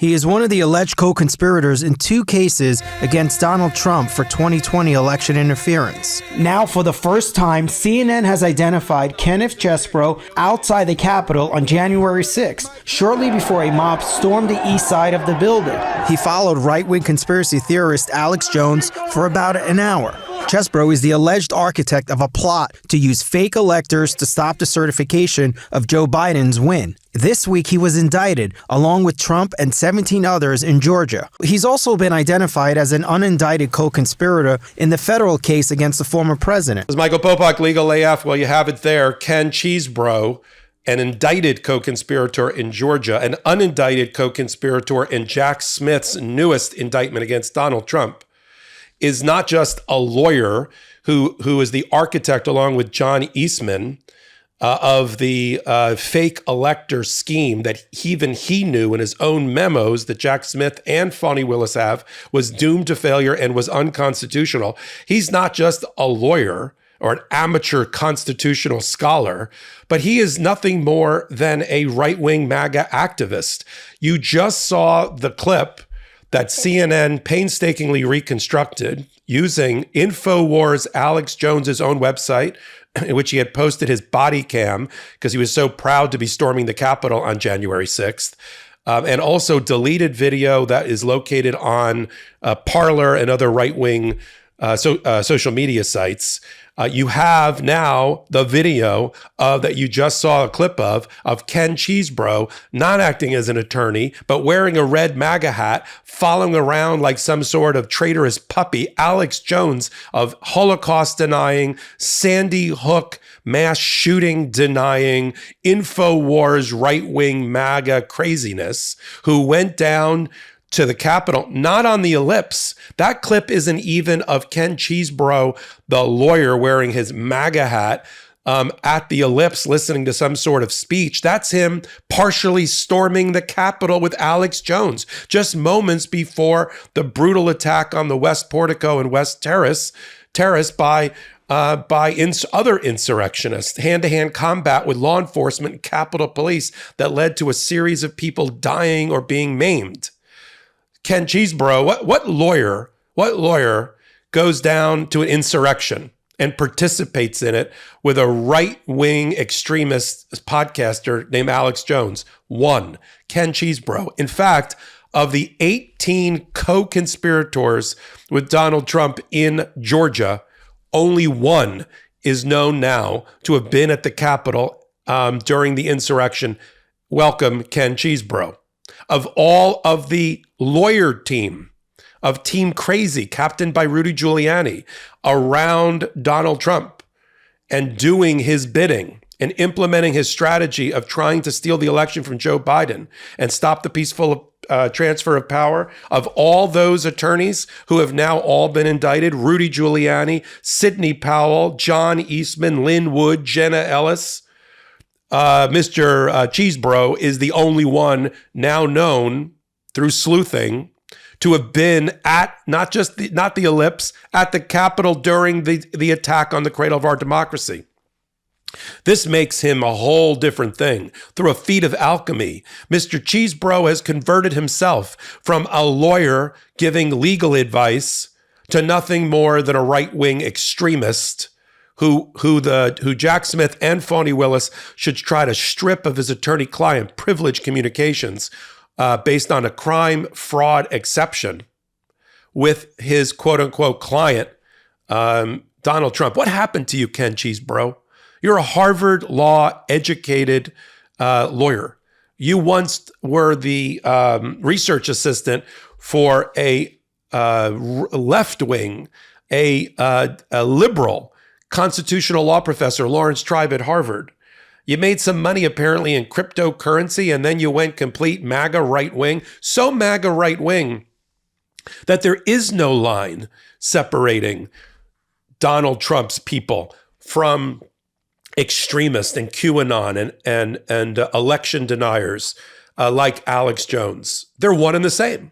He is one of the alleged co-conspirators in 2 cases against Donald Trump for 2020 election interference. Now, for the first time, CNN has identified Ken Chesebro outside the Capitol on January 6th, shortly before a mob stormed the east side of the building. He followed right-wing conspiracy theorist Alex Jones for about an hour. Chesebro is the alleged architect of a plot to use fake electors to stop the certification of Joe Biden's win. This week, he was indicted, along with Trump and 17 others in Georgia. He's also been identified as an unindicted co-conspirator in the federal case against the former president. This is Michael Popok, Legal AF. Well, you have it there. Ken Chesebro, an indicted co-conspirator in Georgia, an unindicted co-conspirator in Jack Smith's newest indictment against Donald Trump, is not just a lawyer who is the architect, along with John Eastman, of the fake elector scheme that even he knew in his own memos that Jack Smith and Fani Willis have was doomed to failure and was unconstitutional. He's not just a lawyer or an amateur constitutional scholar, but he is nothing more than a right-wing MAGA activist. You just saw the clip that CNN painstakingly reconstructed using InfoWars Alex Jones's own website, in which he had posted his body cam because he was so proud to be storming the Capitol on January 6th, and also deleted video that is located on Parler and other right-wing social media sites. You have now the video that you just saw a clip of Ken Chesebro not acting as an attorney, but wearing a red MAGA hat, following around like some sort of traitorous puppy, Alex Jones of Holocaust denying, Sandy Hook mass shooting denying, InfoWars right-wing MAGA craziness, who went down to the Capitol, not on the ellipse. That clip isn't even of Ken Chesebro, the lawyer, wearing his MAGA hat at the ellipse, listening to some sort of speech. That's him partially storming the Capitol with Alex Jones, just moments before the brutal attack on the West Portico and West Terrace by other insurrectionists, hand-to-hand combat with law enforcement and Capitol Police that led to a series of people dying or being maimed. Ken Chesebro, what lawyer goes down to an insurrection and participates in it with a right-wing extremist podcaster named Alex Jones? One, Ken Chesebro. In fact, of the 18 co-conspirators with Donald Trump in Georgia, only one is known now to have been at the Capitol during the insurrection. Welcome, Ken Chesebro. Of all of the lawyer team of Team Crazy, captained by Rudy Giuliani, around Donald Trump and doing his bidding and implementing his strategy of trying to steal the election from Joe Biden and stop the peaceful transfer of power, of all those attorneys who have now all been indicted, Rudy Giuliani, Sidney Powell, John Eastman, Lynn Wood, Jenna Ellis, Mr. Chesebro is the only one now known through sleuthing to have been at not the ellipse, at the Capitol during the attack on the cradle of our democracy. This makes him a whole different thing. Through a feat of alchemy, Mr. Chesebro has converted himself from a lawyer giving legal advice to nothing more than a right-wing extremist who Jack Smith and Fani Willis should try to strip of his attorney-client privilege communications based on a crime fraud exception with his quote-unquote client, Donald Trump. What happened to you, Ken Chesebro? You're a Harvard law-educated lawyer. You once were the research assistant for a left-wing, a liberal constitutional law professor, Lawrence Tribe at Harvard. You made some money apparently in cryptocurrency, and then you went complete MAGA right-wing. So MAGA right-wing that there is no line separating Donald Trump's people from extremists and QAnon and election deniers like Alex Jones. They're one and the same.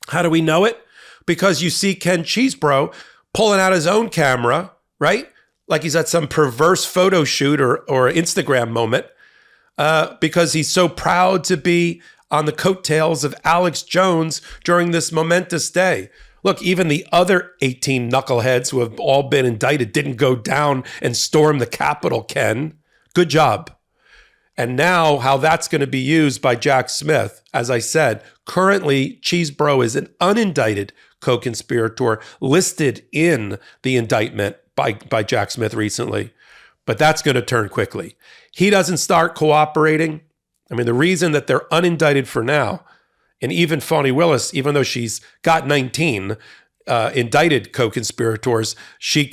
How do we know it? Because you see Ken Chesebro pulling out his own camera, right? Like he's at some perverse photo shoot or Instagram moment because he's so proud to be on the coattails of Alex Jones during this momentous day. Look, even the other 18 knuckleheads who have all been indicted didn't go down and storm the Capitol, Ken. Good job. And now how that's going to be used by Jack Smith. As I said, currently Chesebro is an unindicted co-conspirator listed in the indictment by Jack Smith recently. But that's going to turn quickly. He doesn't start cooperating. I mean, the reason that they're unindicted for now, and even Fani Willis, even though she's got 19 indicted co-conspirators, she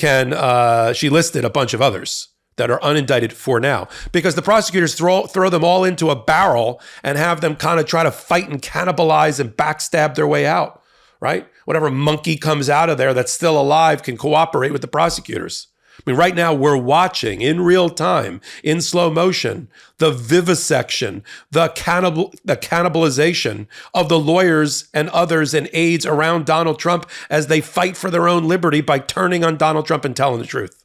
listed a bunch of others that are unindicted for now, because the prosecutors throw them all into a barrel and have them kind of try to fight and cannibalize and backstab their way out, right? Whatever monkey comes out of there that's still alive can cooperate with the prosecutors. I mean, right now we're watching in real time, in slow motion, the vivisection, the cannibalization of the lawyers and others and aides around Donald Trump as they fight for their own liberty by turning on Donald Trump and telling the truth.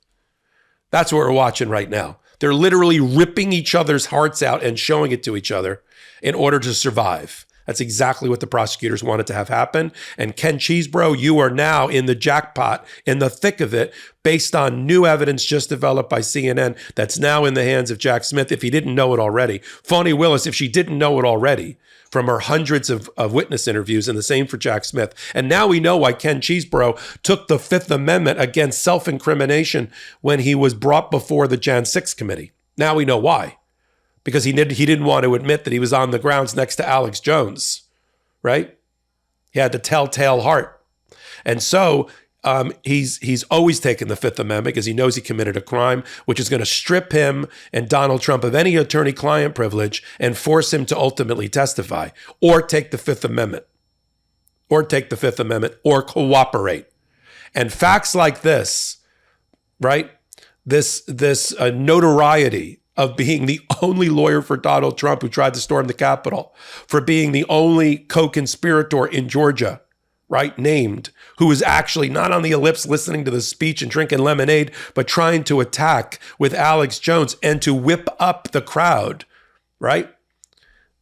That's what we're watching right now. They're literally ripping each other's hearts out and showing it to each other in order to survive. That's exactly what the prosecutors wanted to have happen. And Ken Chesebro, you are now in the jackpot, in the thick of it, based on new evidence just developed by CNN that's now in the hands of Jack Smith, if he didn't know it already. Fani Willis, if she didn't know it already from her hundreds of witness interviews, and the same for Jack Smith. And now we know why Ken Chesebro took the Fifth Amendment against self-incrimination when he was brought before the Jan 6 committee. Now we know why. Because he didn't want to admit that he was on the grounds next to Alex Jones, right? He had the telltale heart. And so he's always taken the Fifth Amendment because he knows he committed a crime, which is going to strip him and Donald Trump of any attorney-client privilege and force him to ultimately testify or take the Fifth Amendment or cooperate. And facts like this, right? This notoriety of being the only lawyer for Donald Trump who tried to storm the Capitol, for being the only co-conspirator in Georgia, right, named, who was actually not on the ellipse listening to the speech and drinking lemonade, but trying to attack with Alex Jones and to whip up the crowd, right?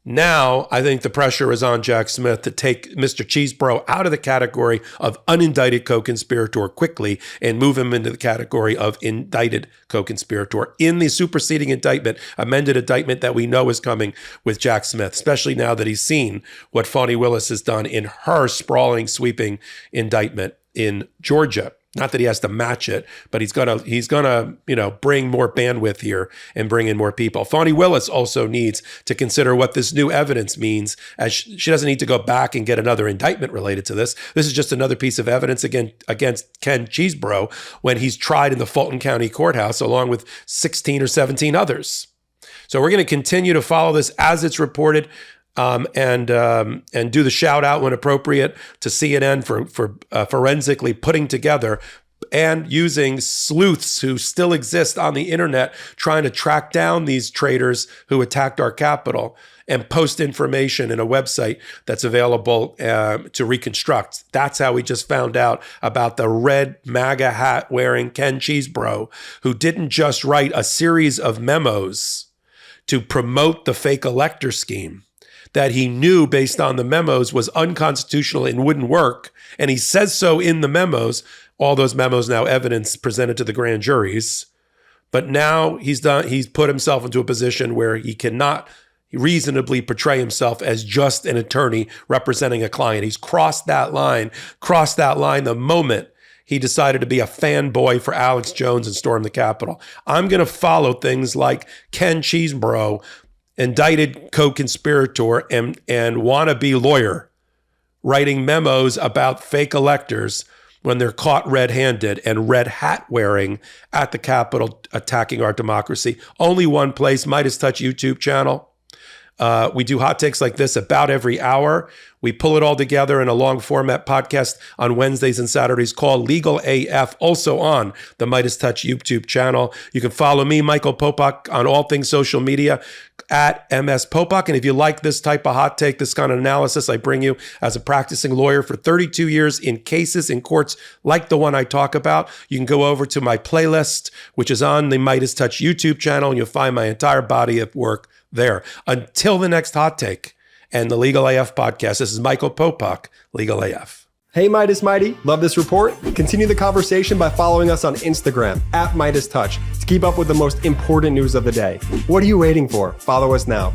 Now, I think the pressure is on Jack Smith to take Mr. Chesebro out of the category of unindicted co-conspirator quickly and move him into the category of indicted co-conspirator in the superseding indictment, amended indictment that we know is coming with Jack Smith, especially now that he's seen what Fani Willis has done in her sprawling, sweeping indictment in Georgia. Not that he has to match it, but he's gonna bring more bandwidth here and bring in more people. Fani Willis also needs to consider what this new evidence means, as she doesn't need to go back and get another indictment related to this. This is just another piece of evidence against Ken Chesebro when he's tried in the Fulton County Courthouse along with 16 or 17 others. So we're going to continue to follow this as it's reported. And do the shout out when appropriate to CNN for forensically putting together and using sleuths who still exist on the internet, trying to track down these traitors who attacked our Capitol and post information in a website that's available to reconstruct. That's how we just found out about the red MAGA hat wearing Ken Chesebro, who didn't just write a series of memos to promote the fake elector scheme that he knew based on the memos was unconstitutional and wouldn't work. And he says so in the memos, all those memos now evidence presented to the grand juries. But now he's put himself into a position where he cannot reasonably portray himself as just an attorney representing a client. He's crossed that line the moment he decided to be a fanboy for Alex Jones and storm the Capitol. I'm going to follow things like Ken Chesebro, indicted co-conspirator and wannabe lawyer, writing memos about fake electors when they're caught red-handed and red hat wearing at the Capitol, attacking our democracy. Only one place, MeidasTouch YouTube channel. We do hot takes like this about every hour. We pull it all together in a long format podcast on Wednesdays and Saturdays called Legal AF, also on the MeidasTouch YouTube channel. You can follow me, Michael Popok, on all things social media at MS Popok. And if you like this type of hot take, this kind of analysis I bring you as a practicing lawyer for 32 years in cases in courts like the one I talk about, you can go over to my playlist, which is on the MeidasTouch YouTube channel, and you'll find my entire body of work there. Until the next hot take, and the Legal AF podcast. This is Michael Popok, Legal AF. Hey, Midas Mighty. Love this report? Continue the conversation by following us on Instagram at MeidasTouch to keep up with the most important news of the day. What are you waiting for? Follow us now.